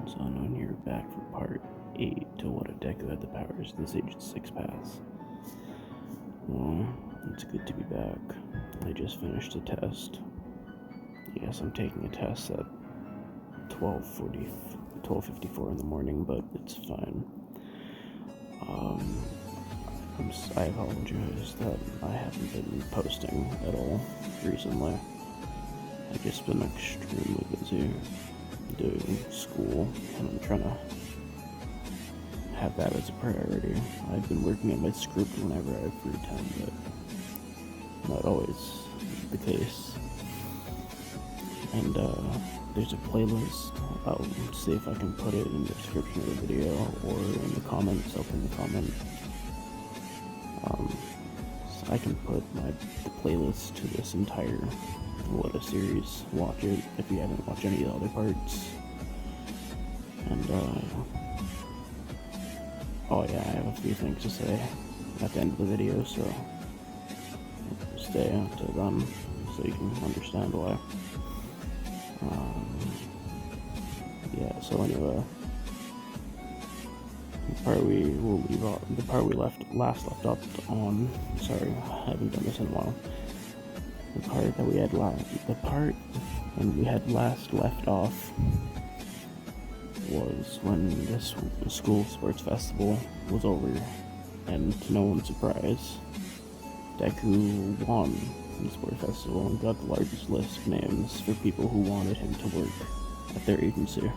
So on here back for part 8 to what if Deku had the powers of the Sage 6 Paths. Well, it's good to be back. I just finished a test. Yes, I'm taking a test at 12:54 in the morning, but it's fine. I apologize that I haven't been posting at all recently. I've just been extremely busy doing school, and I'm trying to have that as a priority. I've been working on my script whenever I have free time, but not always the case. And there's a playlist. I'll see if I can put it in the description of the video or in the comments. I'll pin the comment. So I can put the playlist to this entire What a series. Watch it if you haven't watched any of the other parts. And oh yeah, I have a few things to say at the end of the video, so stay until then so you can understand why. Yeah, so anyway, the part we last left up on. Sorry, I haven't done this in a while. The part that we had when we had last left off was when this school sports festival was over, and to no one's surprise, Deku won the sports festival and got the largest list of names for people who wanted him to work at their agency.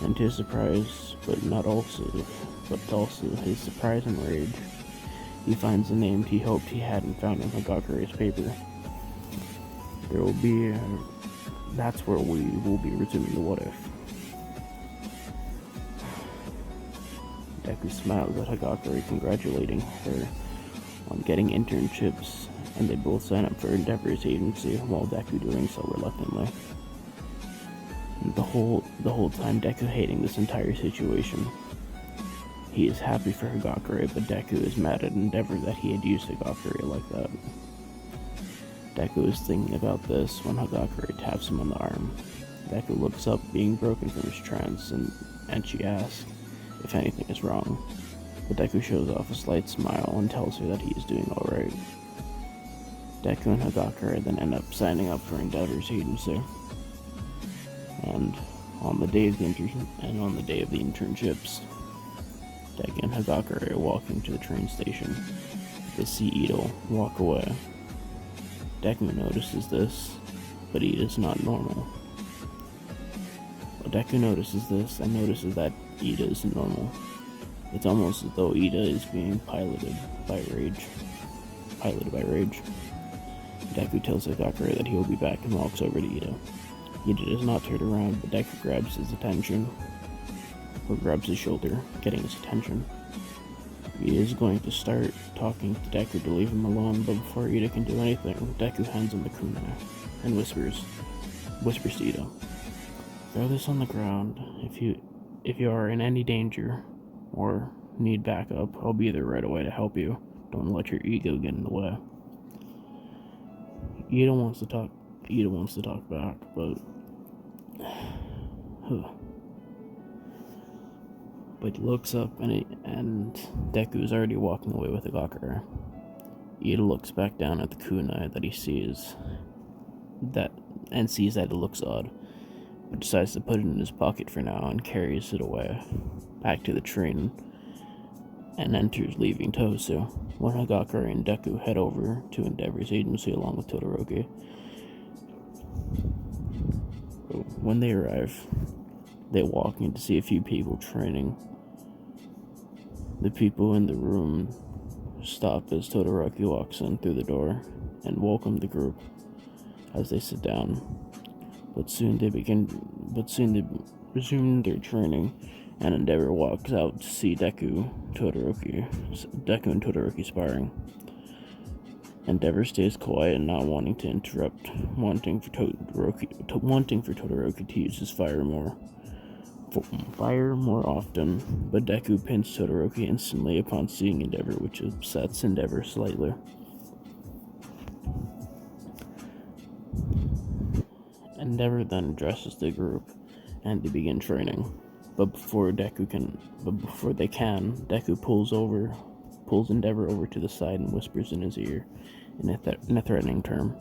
And to his surprise, but also his surprise and rage, he finds the name he hoped he hadn't found in Hagakure's paper. That's where we will be resuming the what if. Deku smiles at Hagakure, congratulating her on getting internships, and they both sign up for Endeavor's agency, while Deku doing so reluctantly. And the whole time Deku hating this entire situation. He is happy for Hagakure, but Deku is mad at Endeavor that he had used Hagakure like that. Deku is thinking about this when Hagakure taps him on the arm. Deku looks up, being broken from his trance, and she asks if anything is wrong. But Deku shows off a slight smile and tells her that he is doing alright. Deku and Hagakure then end up signing up for Endeavor's agency. And on the day of the internships, Deku and Hagakure are walking to the train station. They see Ito walk away. Deku notices this, but Ida is not normal. Well, Deku notices this and notices that Ida isn't normal. It's almost as though Ida is being piloted by rage. Deku tells Hagakure that he will be back and walks over to Ida. Ida does not turn around, but Deku grabs his shoulder, getting his attention. He is going to start talking to Deku to leave him alone, but before Ida can do anything, Deku hands him the kunai and whispers to Ida, "Throw this on the ground. If you are in any danger or need backup, I'll be there right away to help you. Don't let your ego get in the way." Ida wants to talk back, but he looks up and Deku is already walking away with Hagakure. Ida looks back down at the kunai that he sees that it looks odd, but decides to put it in his pocket for now and carries it away back to the train and enters, leaving Tosu, when Hagakure and Deku head over to Endeavor's agency along with Todoroki. When they arrive, they walk in to see a few people training. The people in the room stop as Todoroki walks in through the door and welcome the group as they sit down. But soon they resume their training, and Endeavor walks out to see Deku and Todoroki sparring. Endeavor stays quiet and not wanting to interrupt, wanting for Todoroki to use his fire more often, but Deku pins Todoroki instantly upon seeing Endeavor, which upsets Endeavor slightly. Endeavor then addresses the group and they begin training. But before they can, Deku pulls Endeavor over to the side and whispers in his ear in a threatening term,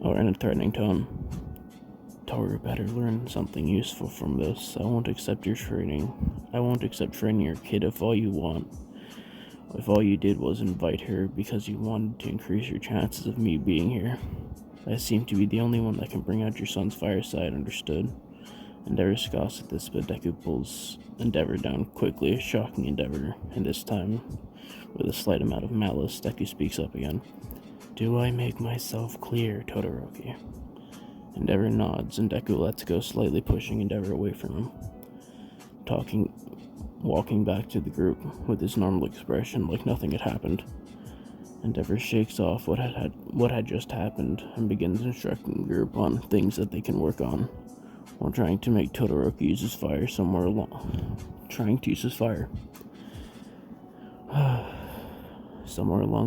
or in a threatening tone. Toru better learn something useful from this. I won't accept training your kid if all you did was invite her because you wanted to increase your chances of me being here. I seem to be the only one that can bring out your son's fire side, understood? Endeavor scoffs at this, but Deku pulls Endeavor down quickly, shocking Endeavor, and this time, with a slight amount of malice, Deku speaks up again. Do I make myself clear, Todoroki? Endeavor nods, and Deku lets go, slightly pushing Endeavor away from him. Walking back to the group with his normal expression like nothing had happened. Endeavor shakes off what had just happened and begins instructing the group on things that they can work on, while trying to make Todoroki use his fire somewhere along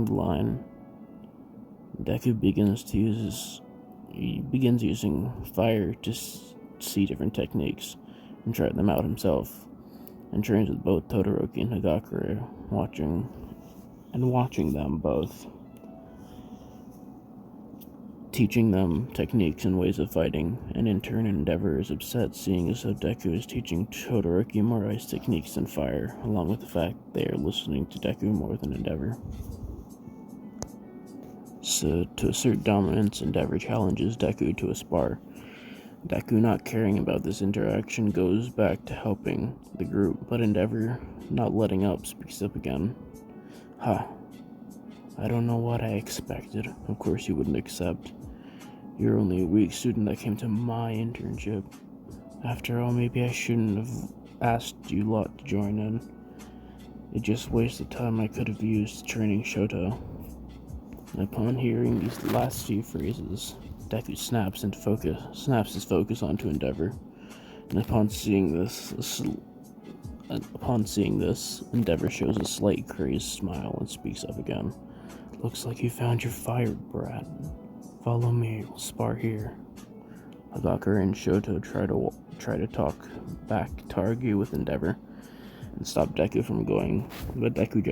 the line. Deku begins using fire to see different techniques and try them out himself, and trains with both Todoroki and Hagakure, watching them both, teaching them techniques and ways of fighting, and in turn Endeavor is upset seeing as though Deku is teaching Todoroki more ice techniques than fire, along with the fact they are listening to Deku more than Endeavor. So, to assert dominance, Endeavor challenges Deku to a spar. Deku, not caring about this interaction, goes back to helping the group, but Endeavor, not letting up, speaks up again. I don't know what I expected. Of course you wouldn't accept. You're only a weak student that came to my internship. After all, maybe I shouldn't have asked you lot to join in. It just wasted time I could have used training Shoto. Upon hearing these last few phrases, Deku snaps his focus onto Endeavor, and upon seeing this, Endeavor shows a slight crazed smile and speaks up again. Looks like you found your fire, brat. Follow me, we'll spar here. Hagakure and Shoto try to talk back to argue with Endeavor and stop Deku from going, but Deku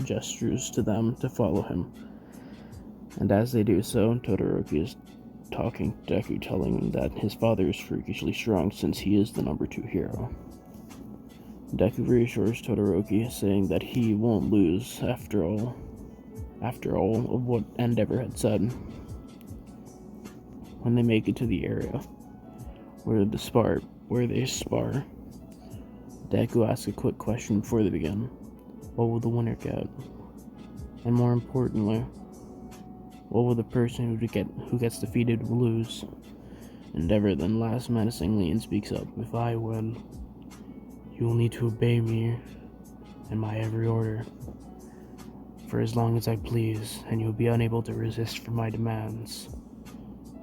gestures to them to follow him. And as they do so, Todoroki is talking to Deku, telling him that his father is freakishly strong since he is the number 2 hero. Deku reassures Todoroki, saying that he won't lose after all of what Endeavor had said. When they make it to the area where they spar, Deku asks a quick question before they begin. What will the winner get? And more importantly, what will the person who gets defeated lose? Endeavor then laughs menacingly and speaks up. If I win, you will need to obey me and my every order for as long as I please, and you will be unable to resist for my demands.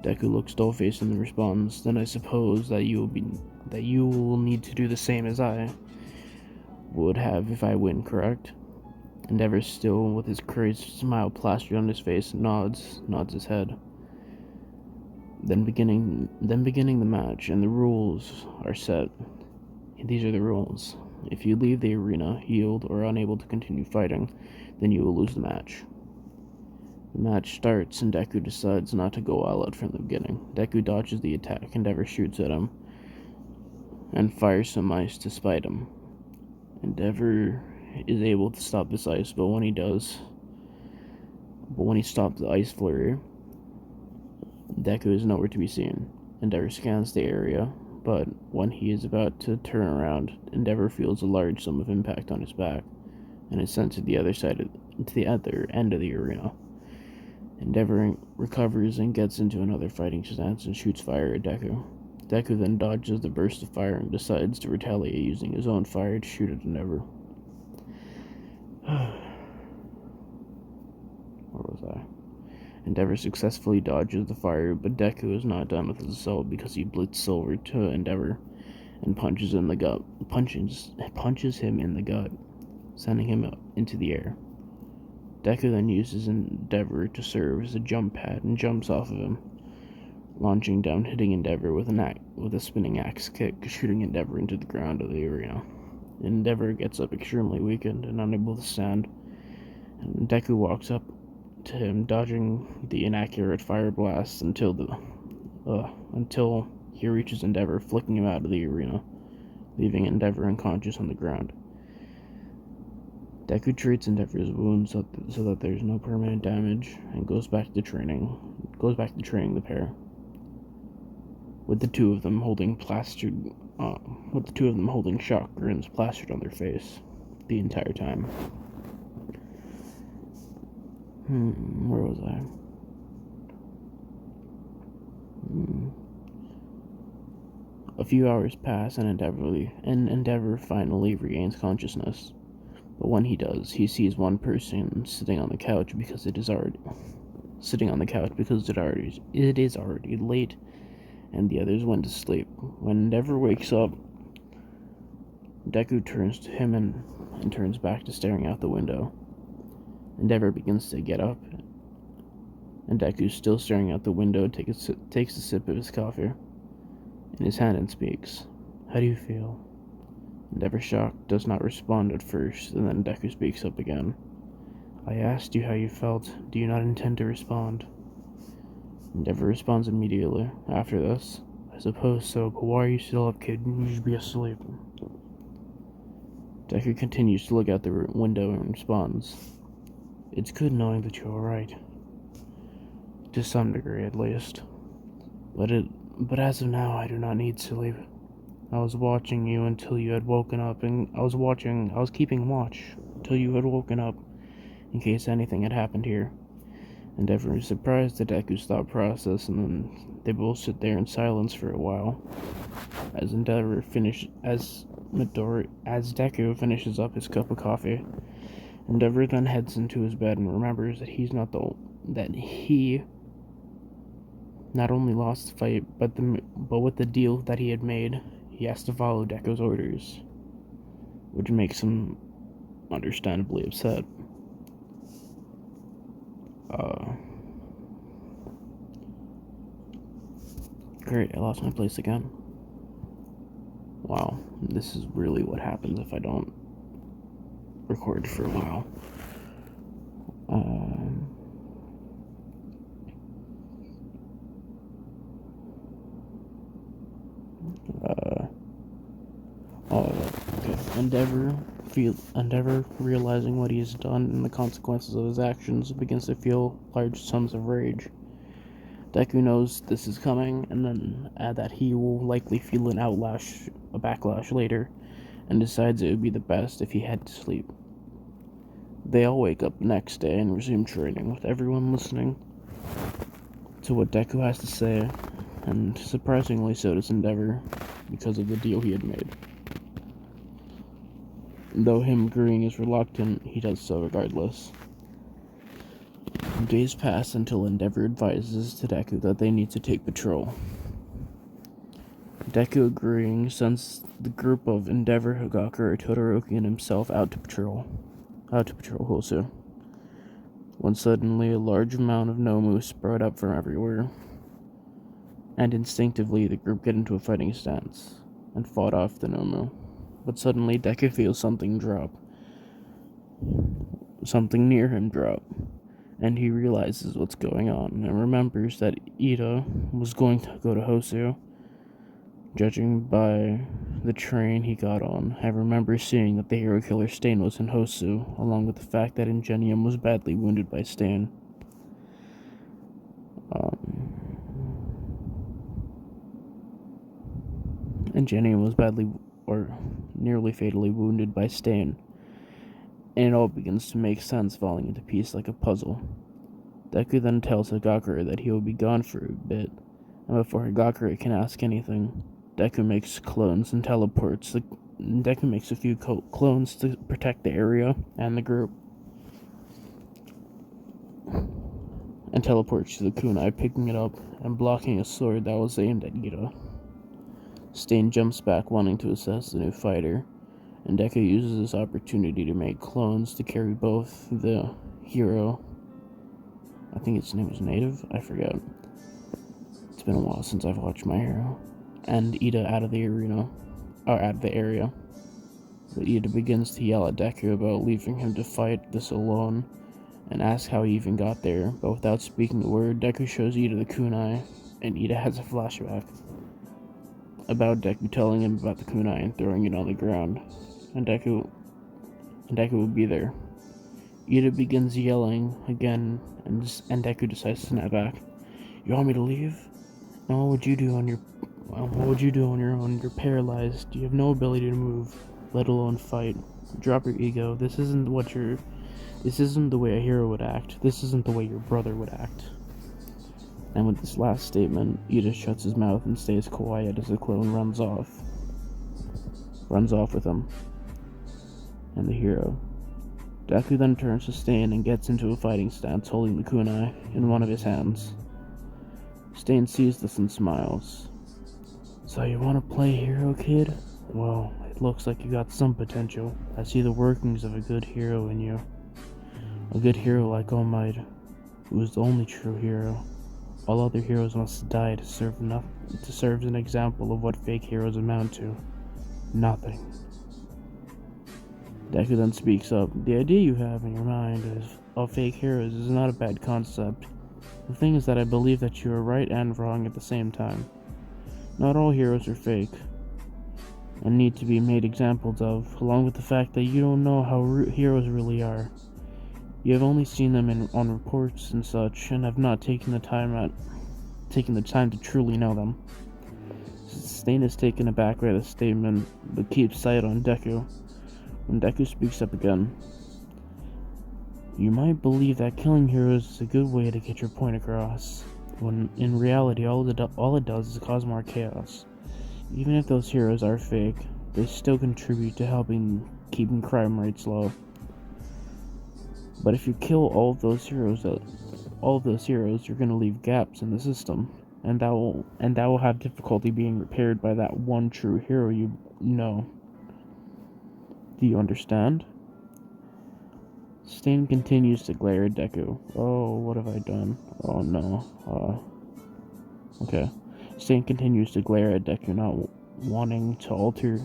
Deku looks dull-faced and responds, then I suppose that you will need to do the same as I would have if I win, correct? Endeavor, still with his crazed smile plastered on his face, nods his head. Then beginning the match, and the rules are set. These are the rules. If you leave the arena healed or unable to continue fighting, then you will lose the match. The match starts, and Deku decides not to go all out from the beginning. Deku dodges the attack, Endeavor shoots at him, and fires some ice to spite him. Endeavor is able to stop this ice, but when he stops the ice flurry, Deku is nowhere to be seen. Endeavor scans the area, but when he is about to turn around, Endeavor feels a large sum of impact on his back, and is sent to the other end of the arena. Endeavor recovers and gets into another fighting stance and shoots fire at Deku. Deku then dodges the burst of fire and decides to retaliate using his own fire to shoot at Endeavor. Where was I? Endeavor successfully dodges the fire, but Deku is not done with his assault because he blitzes over to Endeavor and punches him in the gut, sending him up into the air. Deku then uses Endeavor to serve as a jump pad and jumps off of him, launching down, hitting Endeavor with a spinning axe kick, shooting Endeavor into the ground of the arena. Endeavor gets up extremely weakened and unable to stand, and Deku walks up to him, dodging the inaccurate fire blasts until he reaches Endeavor, flicking him out of the arena, leaving Endeavor unconscious on the ground. Deku treats Endeavor's wounds so that there's no permanent damage, and goes back to training the pair. With the two of them holding shock grins plastered on their face the entire time. Where was I? A few hours pass, and Endeavor finally regains consciousness. But when he does, he sees one person sitting on the couch because it is already late, and the others went to sleep. When Endeavor wakes up, Deku turns to him and turns back to staring out the window. Endeavor begins to get up, and Deku, still staring out the window, takes a sip of his coffee in his hand and speaks. "How do you feel?" Endeavor, shocked, does not respond at first, and then Deku speaks up again. "I asked you how you felt. Do you not intend to respond?" Endeavor responds immediately. After this, "I suppose so, but why are you still up, kid? You should be asleep." Deku continues to look out the window and responds, "It's good knowing that you're alright. To some degree, at least. But as of now, I do not need sleep. I was watching you until you had woken up, and I was keeping watch until you had woken up, in case anything had happened here." Endeavor is surprised at Deku's thought process, and then they both sit there in silence for a while. As Deku finishes up his cup of coffee, Endeavor then heads into his bed and remembers that he not only lost the fight, but with the deal that he had made, he has to follow Deku's orders, which makes him understandably upset. Great, I lost my place again. Wow, this is really what happens if I don't record for a while. Okay. Endeavor, realizing what he has done and the consequences of his actions, begins to feel large sums of rage. Deku knows this is coming, and then that he will likely feel a backlash later, and decides it would be the best if he had to sleep. They all wake up the next day and resume training, with everyone listening to what Deku has to say, and surprisingly so does Endeavor, because of the deal he had made. Though him agreeing is reluctant, he does so regardless. Days pass until Endeavor advises to Deku that they need to take patrol. Deku, agreeing, sends the group of Endeavor, Higakura, Todoroki, and himself out to patrol Hosu, when suddenly a large amount of Nomu sprout up from everywhere, and instinctively the group get into a fighting stance and fought off the Nomu. But suddenly Deku feels something near him drop, and he realizes what's going on, and remembers that Ida was going to go to Hosu. Judging by the train he got on, I remember seeing that the hero killer Stain was in Hosu, along with the fact that Ingenium was badly wounded by Stain. Ingenium was badly, or nearly fatally, wounded by Stain, and it all begins to make sense, falling into pieces like a puzzle. Deku then tells Higakura that he will be gone for a bit, and before Higakura can ask anything, Deku makes clones and teleports. Deku makes a few clones to protect the area and the group, and teleports to the kunai, picking it up and blocking a sword that was aimed at Ida. Stain jumps back, wanting to assess the new fighter, and Deku uses this opportunity to make clones to carry both the hero, I think its name was Native, I forget, It's been a while since I've watched My Hero. And Ida out of the arena, or out of the area. But Ida begins to yell at Deku about leaving him to fight this alone, and asks how he even got there, but without speaking a word, Deku shows Ida the kunai, and Ida has a flashback about Deku telling him about the kunai and throwing it on the ground, and Deku will be there. Ida begins yelling again, and Deku decides to snap back. You want me to leave? Now what would you do on your own? You're paralyzed. You have no ability to move, let alone fight. Drop your ego. This isn't the way a hero would act. This isn't the way your brother would act. And with this last statement, Ida shuts his mouth and stays quiet as the clone runs off with him and the hero. Deku then turns to Stain and gets into a fighting stance, holding the kunai in one of his hands. Stain sees this and smiles. So you want to play hero, kid? Well, it looks like you got some potential. I see the workings of a good hero in you. A good hero like All Might, who is the only true hero. All other heroes must die to serve as an example of what fake heroes amount to. Nothing. Deku then speaks up. The idea you have in your mind of fake heroes is not a bad concept. The thing is that I believe that you are right and wrong at the same time. Not all heroes are fake, and need to be made examples of, along with the fact that you don't know how heroes really are. You have only seen them on reports and such, and have not taken the time to truly know them. Stain is taken aback by the statement, but keeps sight on Deku. When Deku speaks up again, you might believe that killing heroes is a good way to get your point across, when in reality all it does is cause more chaos. Even if those heroes are fake, they still contribute to keeping crime rates low. But if you kill all of those heroes, you're going to leave gaps in the system, and that will have difficulty being repaired by that one true hero you know. Do you understand? Stain continues to glare at Deku. Oh, what have I done? Oh no. Okay. Stain continues to glare at Deku, not wanting to alter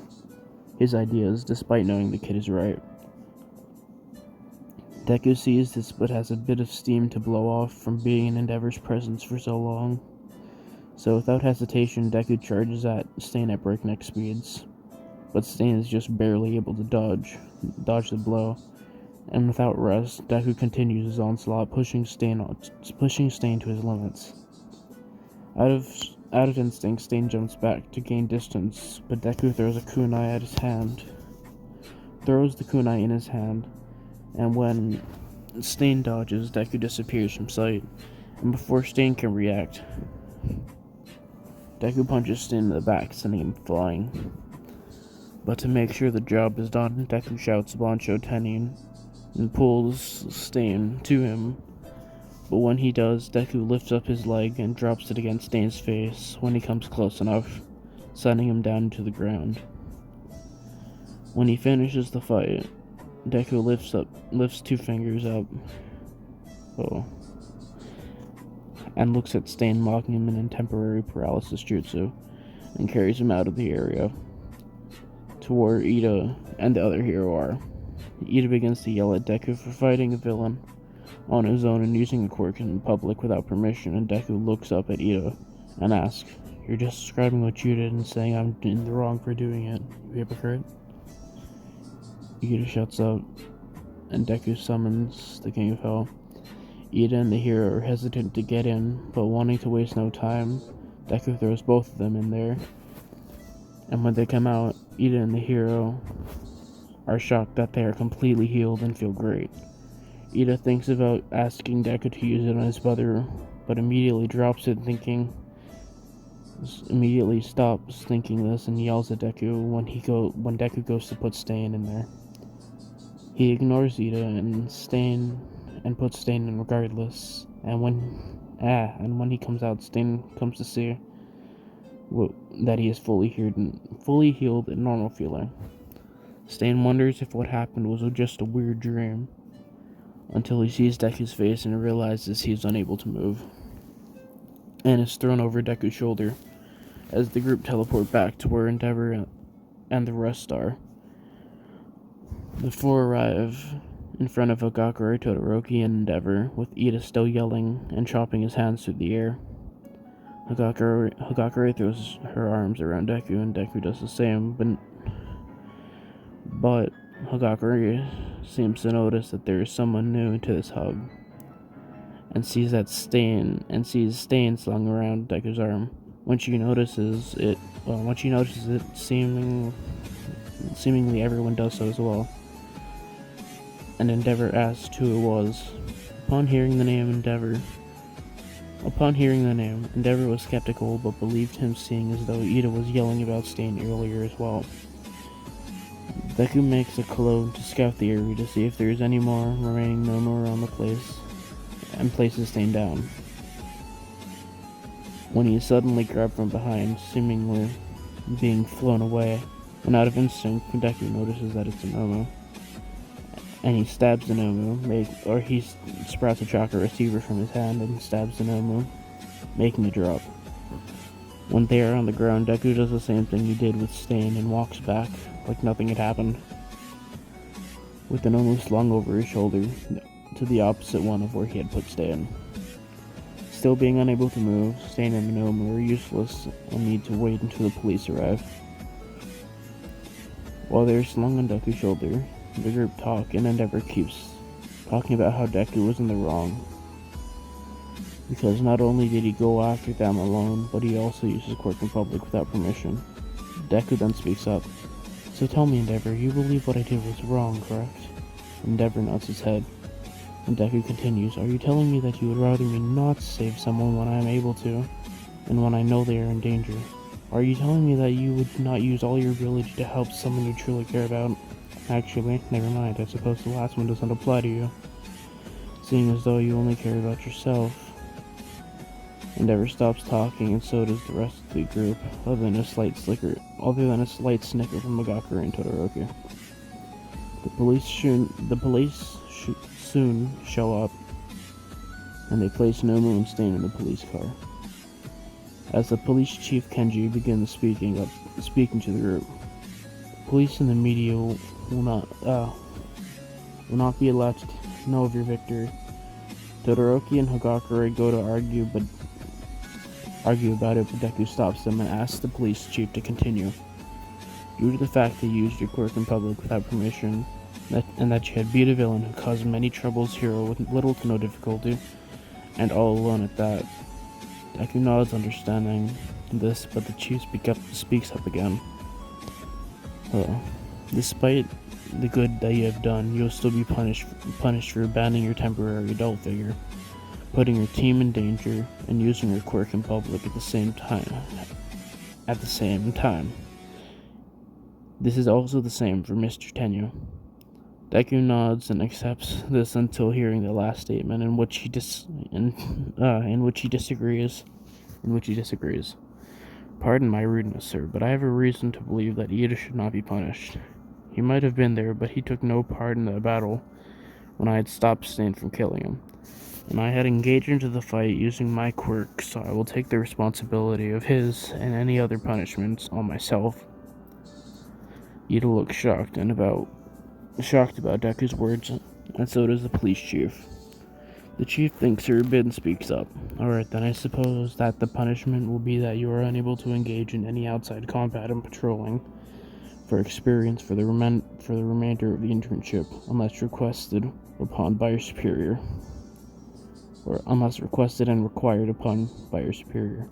his ideas despite knowing the kid is right. Deku sees this but has a bit of steam to blow off from being in Endeavor's presence for so long. So without hesitation, Deku charges at Stain at breakneck speeds. But Stain is just barely able to dodge the blow. And without rest, Deku continues his onslaught, pushing Stain to his limits. Out of instinct, Stain jumps back to gain distance, but Deku throws the kunai in his hand, and when Stain dodges, Deku disappears from sight, and before Stain can react, Deku punches Stain in the back, sending him flying. But to make sure the job is done, Deku shouts Bancho Tenin and pulls Stain to him. But when he does, Deku lifts up his leg and drops it against Stain's face when he comes close enough, sending him down to the ground. When he finishes the fight, Deku lifts two fingers up, and looks at Stain, mocking him in temporary paralysis jutsu, and carries him out of the area to where Ida and the other hero are. Ida begins to yell at Deku for fighting a villain on his own and using a quirk in public without permission, and Deku looks up at Ida and asks, "You're just describing what you did and saying I'm in the wrong for doing it, you hypocrite?" Ida shuts up, and Deku summons the King of Hell. Ida and the hero are hesitant to get in, but wanting to waste no time, Deku throws both of them in there. And when they come out, Ida and the hero are shocked that they are completely healed and feel great. Ida thinks about asking Deku to use it on his brother, but immediately stops thinking this and yells at Deku when Deku goes to put Stain in there. He ignores Ida and puts Stain in regardless, and when he comes out, Stain comes to see that he is fully healed and normal feeling. Stain wonders if what happened was just a weird dream, until he sees Deku's face and realizes he is unable to move. and is thrown over Deku's shoulder as the group teleport back to where Endeavor and the rest are. The four arrive in front of Hagakure, Todoroki, and Endeavor, with Ida still yelling and chopping his hands through the air. Hagakure throws her arms around Deku, and Deku does the same, but Hagakure seems to notice that there is someone new to this hug, and sees Stain slung around Deku's arm. When she notices it, seemingly everyone does so as well. And Endeavor asks who it was. Upon hearing the name, Endeavor was skeptical, but believed him, seeing as though Ida was yelling about Stain earlier as well. Deku makes a cologne to scout the area to see if there is any more remaining Nomu around the place, and places Stain down. When he is suddenly grabbed from behind, seemingly being flown away, when out of instinct, Deku notices that it's a Nomu, and he stabs the Nomu, he sprouts a chakra receiver from his hand and stabs the Nomu, making it drop. When they are on the ground, Deku does the same thing he did with Stain and walks back like nothing had happened, with the Nomu slung over his shoulder to the opposite one of where he had put Stain. Still being unable to move, Stain and the Nomu are useless and need to wait until the police arrive. While they are slung on Deku's shoulder, the group talk, and Endeavor keeps talking about how Deku was in the wrong, because not only did he go after them alone, but he also used his quirk in public without permission. Deku then speaks up. "So tell me, Endeavor, you believe what I did was wrong, correct?" Endeavor nods his head, and Deku continues, "Are you telling me that you would rather me not save someone when I am able to, and when I know they are in danger? Are you telling me that you would not use all your ability to help someone you truly care about? Actually, never mind, I suppose the last one doesn't apply to you, seeing as though you only care about yourself." Endeavor stops talking, and so does the rest of the group, other than a slight snicker from Hagakure and Todoroki. The police soon show up, and they place Nomu and Stain in the police car. As the police chief Kenji begins speaking to the group, police and the media will not be allowed to know of your victory. Todoroki and Hagakure go to argue about it, but Deku stops them and asks the police chief to continue. Due to the fact that you used your quirk in public without permission, and that you had beat a villain who caused many troubles hero with little to no difficulty, and all alone at that. Deku nods understanding this, but the chief speaks up again. Despite the good that you have done, you'll still be punished for abandoning your temporary adult figure, putting your team in danger, and using your quirk in public at the same time. This is also the same for Mr. Tenyu. Deku nods and accepts this until hearing the last statement, in which he disagrees. "Pardon my rudeness, sir, but I have a reason to believe that Ida should not be punished. He might have been there, but he took no part in the battle when I had stopped Stain from killing him, and I had engaged into the fight using my quirk, so I will take the responsibility of his and any other punishments on myself." Ida looks shocked about Deku's words, and so does the police chief. The chief thinks her a bit and speaks up. "Alright, then I suppose that the punishment will be that you are unable to engage in any outside combat and patrolling for experience for the remainder of the internship, unless requested upon by your superior. Or unless requested and required upon by your superior."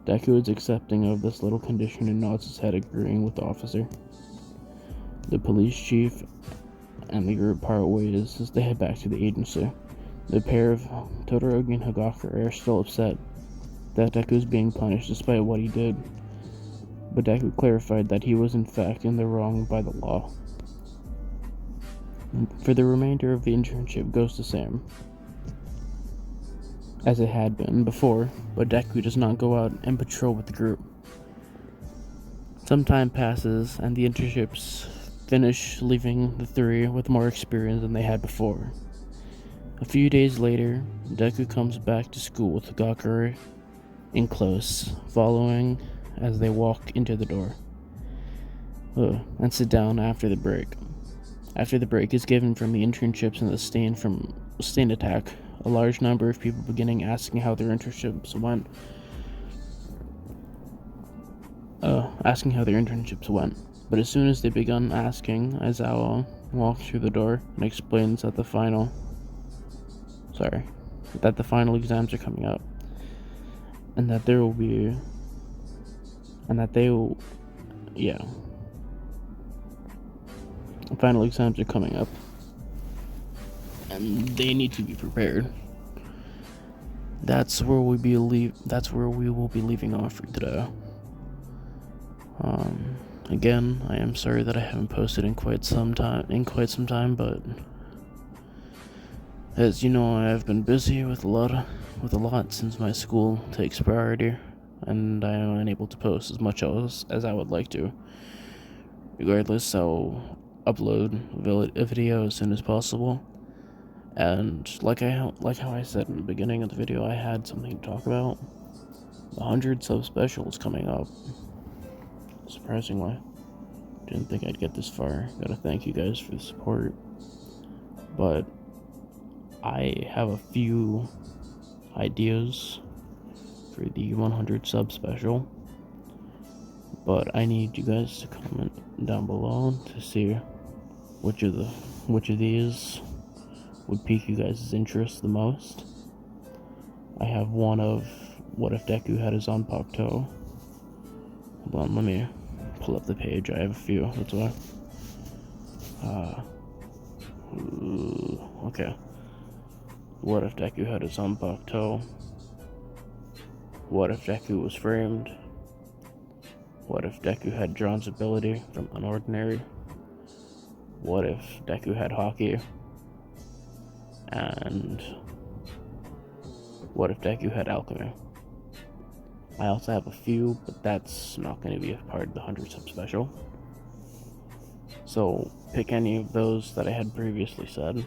Deku is accepting of this little condition and nods his head, agreeing with the officer. The police chief and the group part ways as they head back to the agency. The pair of Todoroki and Hagakure are still upset that Deku is being punished despite what he did, but Deku clarified that he was in fact in the wrong by the law. For the remainder of the internship goes the same as it had been before, but Deku does not go out and patrol with the group. Some time passes, and the internships finish, leaving the three with more experience than they had before. A few days later, Deku comes back to school with Hagakure in close, following as they walk into the door. And sit down after the break. After the break is given from the internships and the stand attack, a large number of people beginning asking how their internships went. But as soon as they begun asking, Aizawa walks through the door and explains that the final exams are coming up, and that there will be, and that they will, final exams are coming up, and they need to be prepared. That's where we will be leaving off for today. Again, I am sorry that I haven't posted in quite some time, but as you know, I have been busy with a lot since my school takes priority, and I am unable to post as much as I would like to. Regardless, I'll upload a video as soon as possible. And like how I said in the beginning of the video, I had something to talk about. The 100 sub special is coming up. Surprisingly, didn't think I'd get this far. Gotta thank you guys for the support. But I have a few ideas for the 100 sub special. But I need you guys to comment down below to see which of these would pique you guys' interest the most. I have one of what if Deku had his Zanpakuto. Hold on, let me pull up the page. I have a few, that's why. Okay. What if Deku had his Zanpakuto? What if Deku was framed? What if Deku had John's ability from Unordinary? What if Deku had Hockey? And what if Deku had Alchemy? I also have a few, but that's not going to be a part of the 100 sub special. So pick any of those that I had previously said,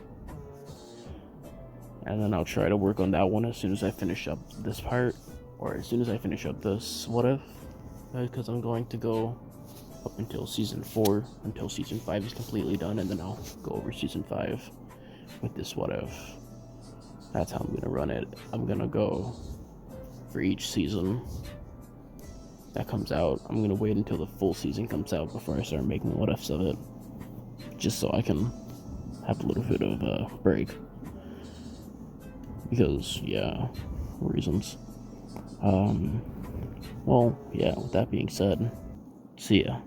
and then I'll try to work on that one as soon as I finish up this part, or as soon as I finish up this what if, because I'm going to go up until season 4, until season 5 is completely done, and then I'll go over season 5 with this what if. That's how I'm going to run it. I'm going to go for each season that comes out. I'm going to wait until the full season comes out before I start making what ifs of it, just so I can have a little bit of a break, because reasons. With that being said, see ya.